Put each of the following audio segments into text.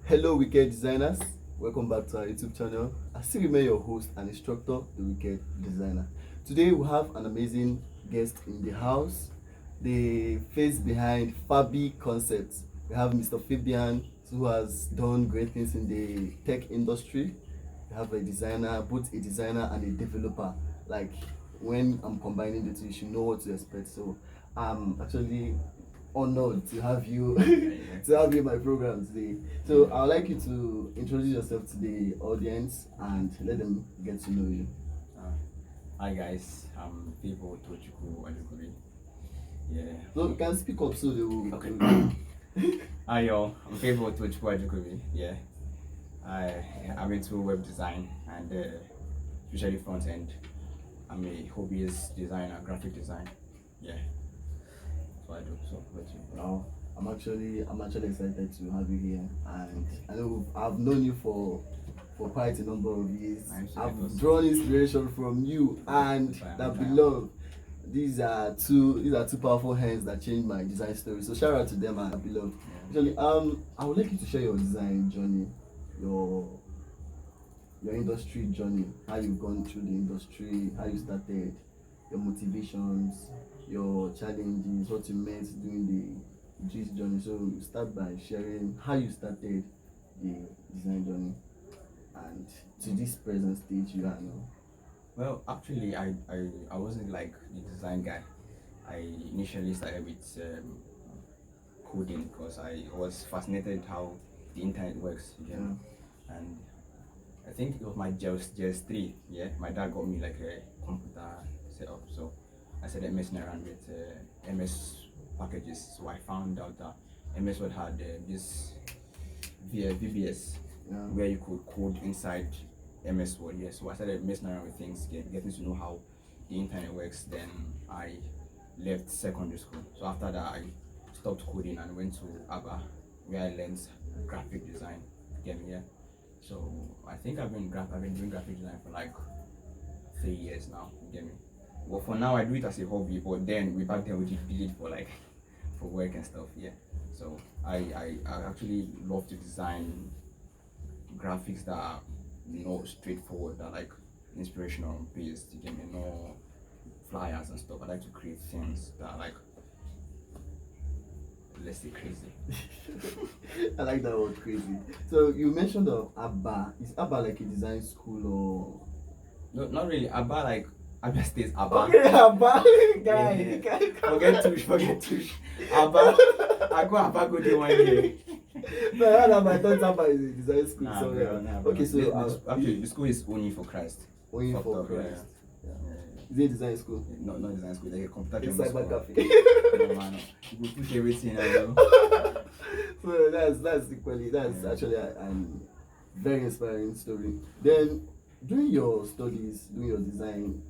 Hello, Wicked Designers. Welcome back to our YouTube channel. I still remain your host and instructor, the Wicked Designer. Today we have an amazing guest in the house, the face behind Fabi Concepts. We have Mr. Fabian, who has done great things in the tech industry. We have a designer, both a designer and a developer. Like when I'm combining the two, you should know what to expect. So I'm actually honored to have you to have you in my program today. So I would like you to introduce yourself to the audience and let them get to know you. Hi guys, I'm Favour Tochukwu Ajukubi. Yeah. So you can speak up so they will. Okay. Hi y'all, I'm Favour Tochukwu Ajukubi. Yeah. I'm into web design and especially front end. I'm a hobbyist designer, graphic design. Yeah. That's what I do. So what you? Now I'm actually excited to have you here, and I know I've known you for quite a number of years. I've drawn inspiration from you and that beloved. These are two powerful hands that changed my design story. So shout out to them and beloved. Actually, I would like you to share your design journey, your industry journey, how you've gone through the industry, how you started, your motivations, your challenges, what you met during this journey. So start by sharing how you started the design journey and to this present stage you are now. Well, actually, I wasn't like the design guy. I initially started with coding because I was fascinated how the internet works, you know? And I think it was my JS3. Yeah, my dad got me like a computer setup, so I started messing around with MS packages. So I found out that MS Word had this VBS where you could code inside MS Word. Yeah, so I started messing around with things, getting to know how the internet works. Then I left secondary school. So after that, I stopped coding and went to ABBA, where I learned graphic design. Again, yeah. So I think I've been doing graphic design for like 3 years now. Get me? Well, for now I do it as a hobby, but then back then we did it for work and stuff. Yeah. So I actually love to design graphics that are straightforward, that are like inspirational based. You get me? No flyers and stuff. I like to create things that are like, let's say, crazy. I like that word, crazy. So you mentioned of ABBA. Is ABBA like a design school or? No, not really. ABBA stays ABBA. Okay, ABBA. Yeah. Forget Tush. ABBA. I go ABBA go do one day. No, I thought ABBA is a design school. Nah, so bro, yeah. nah, Okay, so actually the school is only for Christ. only Fucked for up, Christ. Yeah. Is it a design school? No, not design school. Like a computer It's training cyber school. cafe. No, man, no. You go push everything, you know. So that's actually a very inspiring story. Then during your studies, during your design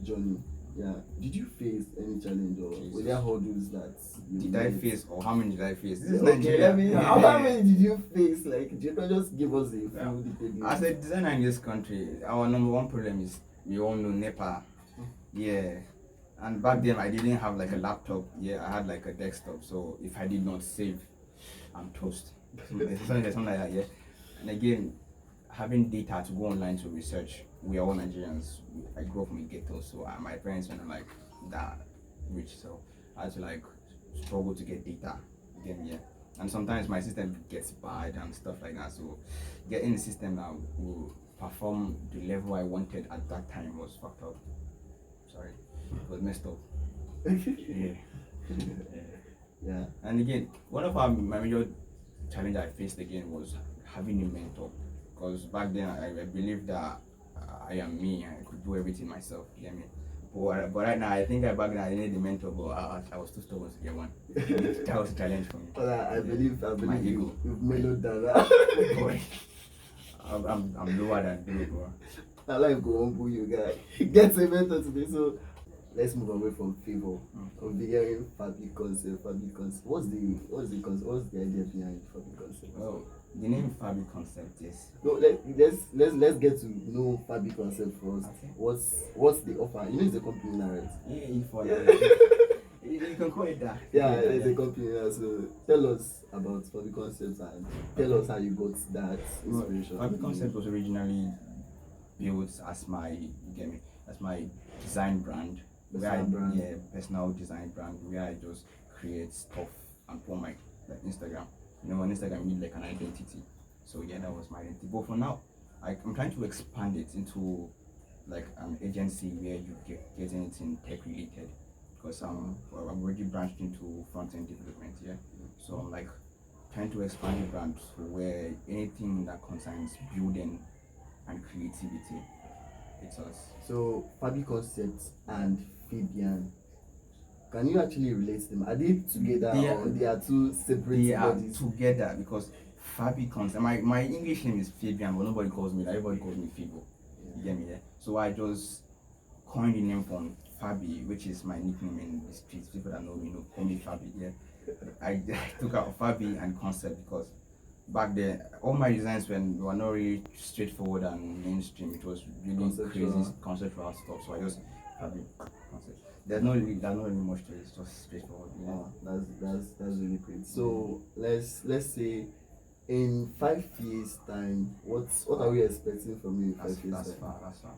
journey, yeah, did you face any challenge or were there hurdles that you Did I met? face, or how many did I face? This is Okay, Nigeria. I mean, how many did you face? Like, you can just give us a full detail. As a designer in this country, our number one problem is we all know NEPA. Yeah. And back then I didn't have like a laptop. Yeah, I had like a desktop. So if I did not save, I'm toast. Something like that, yeah. And again, having data to go online to research. We are all Nigerians. I grew up in a ghetto, so my parents were not like that rich. So I had to like struggle to get data again, yeah. And sometimes my system gets bad and stuff like that. So getting the system that will perform the level I wanted at that time was fucked up. Sorry, it was messed up. Yeah. Yeah. And again, one of my major challenge I faced again was having a mentor. Because back then I believed that I am me, I could do everything myself. You get me? But right now I think back then I needed a mentor, but I was too stubborn to get one. That was a challenge for me. Well, I believe my ego. you've mellowed down. Boy, I'm lower than you, bro. I like go humble you guys. Get a mentor today. So let's move away from Favour. I'll be hearing Fabi Concept. What's the idea behind Fabi Concept? Well, the name Fabi Concept is. No, let's get to know Fabi Concept first. Okay. What's the offer? You know it's a company now, right? Yeah, for can call it that. Yeah, it's a company. So tell us about Fabi Concepts and tell us how you got that inspiration. Fabi Concept was originally built as my, you get me, as my design brand. Yeah, personal design brand where I just create stuff and put my like Instagram. You know, on Instagram you need like an identity. So yeah, that was my identity. But for now, I'm trying to expand it into like an agency where you get anything tech related. Because I'm already branched into front end development, yeah. So I'm like trying to expand the brand to where anything that concerns building and creativity, it's us. So Fabi Concepts and Fabian, can you actually relate them? Are they together or they are two separate They bodies? are together because Fabi Concept, my English name is Fabian, but nobody calls me that. Everybody calls me Fibo. You get me there? So I just coined the name from Fabi, which is my nickname in the streets. People that know me know call me Fabi. Yeah, I took out Fabi and Concept because back then all my designs were not really straightforward and mainstream. It was really crazy conceptual stuff. So I just Fabi Concept. There's not really much to it. It's just straightforward. Yeah. Wow, that's really great. So let's say in 5 years time, what are we expecting from you in 5 years time? That's far.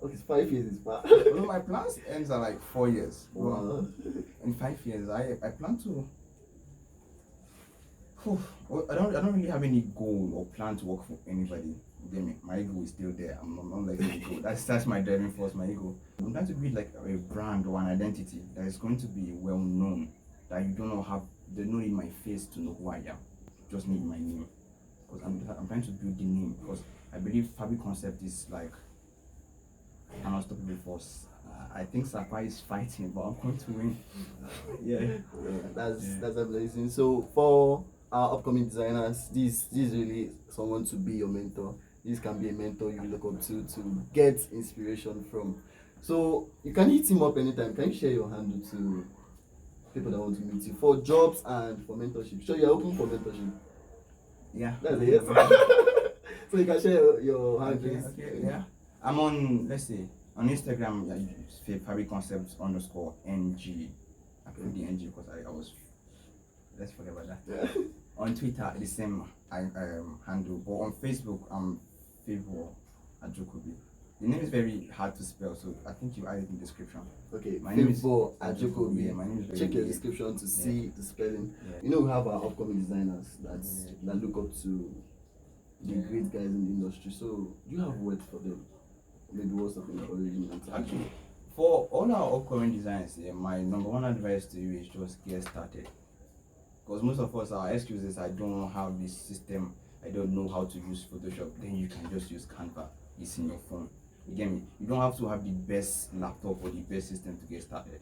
Okay, 5 years is far. Well, my plans ends at like 4 years. Wow. In 5 years, I plan to. I don't really have any goal or plan to work for anybody. You get me? My ego is still there. I'm not letting it go. That's my driving force. My ego. I'm trying to build like a brand or an identity that is going to be well known. That you don't have. They don't need my face to know who I am. Just need my name. Because I'm trying to build the name. Because I believe Fabi Concept is like an unstoppable force. I think Sapa is fighting, but I'm going to win. That's amazing. So for our upcoming designers, this is really someone to be your mentor. This can be a mentor you look up to get inspiration from. So you can hit him up anytime. Can you share your handle to people that want to meet you for jobs and for mentorship? Sure, you're open for mentorship. Yeah, that's it. So you can share your handles. Okay, yeah. I'm on, let's say, on Instagram, Fabi Concepts _NG. I put the NG because I was, let's forget about that. Yeah. On Twitter, the same handle, but on Facebook, I'm Favor Ajokobi. The name is very hard to spell, so I think you added in the description. Okay, my name is Ajokobi. Yeah, my name is very check your description to see the spelling. Yeah. You know, we have our upcoming designers that look up to the great guys in the industry. So, do you have words for them? Maybe words of encouragement. Actually, for all our upcoming designs, my number one advice to you is just get started. Because most of us, our excuse is I don't have this system, I don't know how to use Photoshop. Then you can just use Canva. It's in your phone. You get me? You don't have to have the best laptop or the best system to get started.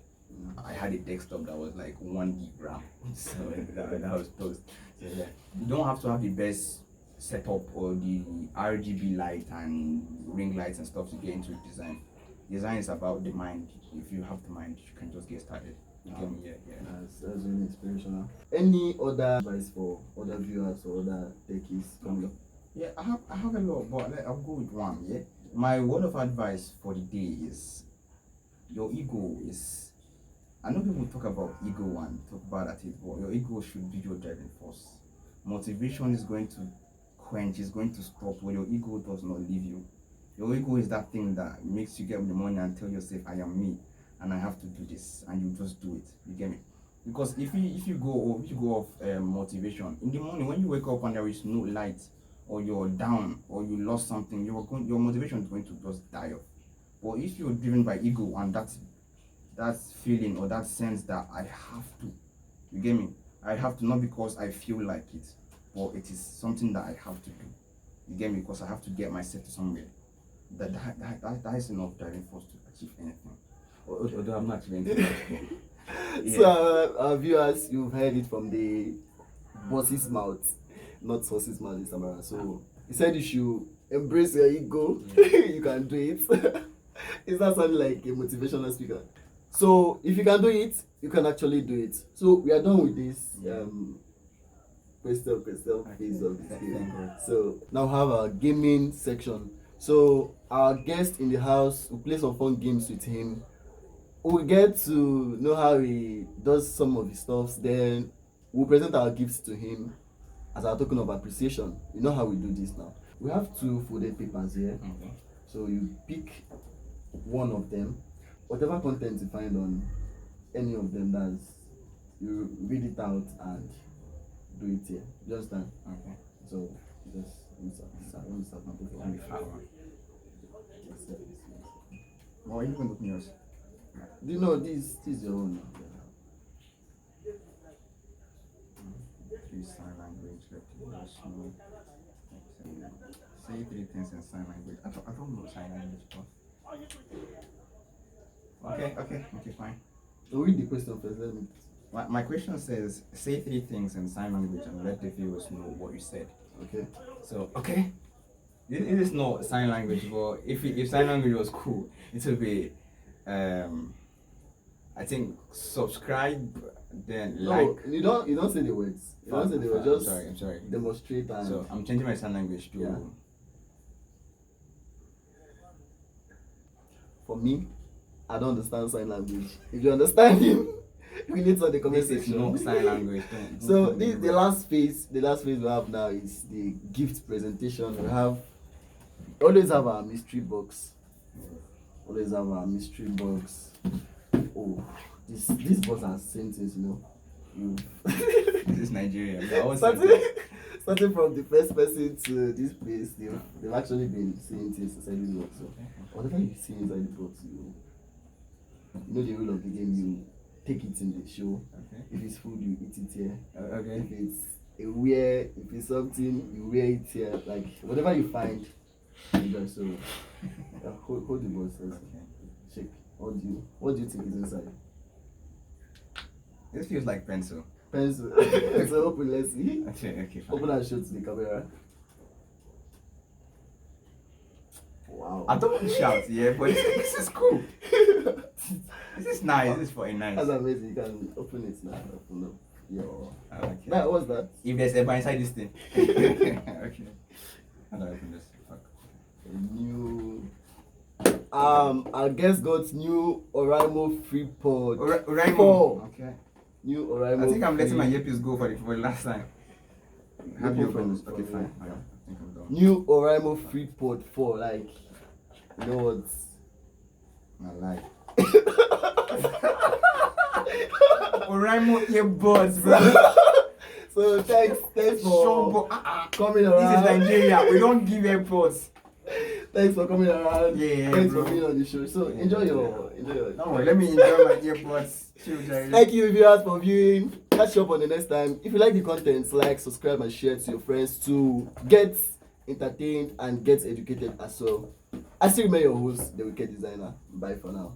I had a desktop that was like 1 gig RAM, so that was toast. So yeah, you don't have to have the best setup or the RGB light and ring lights and stuff to get into design. Design is about the mind. If you have the mind, you can just get started. You get me? Yeah. That's really inspirational. Any other advice for other viewers or other techies coming up? Yeah, I have a lot, but I'll go with one. Yeah, my word of advice for the day is your ego is. I know people talk about ego and talk about that, but your ego should be your driving force. Motivation is going to quench, is going to stop when your ego does not leave you. Your ego is that thing that makes you get up in the morning and tell yourself, I am me and I have to do this, and you just do it. You get me? Because if you go off motivation in the morning, when you wake up and there is no light, or you're down, or you lost something, your motivation is going to just die off. But if you're driven by ego and that feeling or that sense that I have to, you get me? I have to, not because I feel like it, but it is something that I have to do. You get me? Because I have to get myself to somewhere. That is enough driving force to achieve anything. Although I'm not actually anything. Yeah. So our viewers, you've heard it from the boss's mouth, not horse's mouth this time around. So he said you should embrace your ego. You can do it. Is that sounding like a motivational speaker? So if you can do it, you can actually do it. So we are done with this question phase of this game. So now we have our gaming section. So our guest in the house will play some fun games with him we get to know how he does some of his stuffs. Then we'll present our gifts to him as our token of appreciation. You know how we do this now. We have 2 folded papers here. Okay. So you pick one of them. Whatever content you find on any of them, you read it out and do it here. You understand? Okay. So just let me start my paper. Let me flower. Well, you can look yours. Do you know this is your own? Please sign language. Let us know. Say 3 things in sign language. I don't know sign language, but okay, fine. So read the question first. Let me. My question says, say 3 things in sign language and let the viewers know what you said. Okay. So, okay. It is not sign language, but if sign language was cool, it would be, I think, subscribe, then like. No, you don't say the words. You don't say the words. Just I'm sorry. demonstrate and. So I'm changing my sign language to. Yeah. For me, I don't understand sign language. If you understand him, we need to the comment This is section. no sign language. So this the last phase. The last phase we have now is the gift presentation. We always have our mystery box. Always have our mystery box. Oh, this box has sentences, you know. This is Nigeria. Starting from the first person to this place, they've actually been saying things inside this box. So whatever you see inside the box, you know the rule of the game. You take it in the show. Okay. If it's food, you eat it here. Okay. If it's a wear, if it's something, you wear it here. Like whatever you find, you guys. So hold the box. Okay. Check. What do you think is inside? This feels like pencil. Pencil. So open, let's see. Okay, fine. Open and show to the camera. Wow. I don't want to shout, yeah, but this is cool. This is nice. This is for a nice. That's amazing. You can open it now. Open up your. Okay. Now, what's that? If there's a bar inside this thing. Okay. How do I open this? Fuck. A new. Our guest got new Oraimo Freeport. Oraimo. 4. Okay. New Oraimo. I think I'm letting my earpiece go for the last time. Have you opened this? Okay, Yeah. fine. I think I'm done. New Oraimo Freeport 4. Like, you know what? My life. Oraimo earbuds, bro. So thanks for coming around. This is Nigeria. We don't give airports. Thanks for coming around. Yeah, Thanks bro. for being on the show. So enjoy your. Don't worry, let me enjoy my earbuds. Chill, Jerry. Thank you viewers for viewing. Catch you up on the next time. If you like the content, like, subscribe and share to your friends to get entertained and get educated as well. I still remain your host, the Wicked Designer. Bye for now.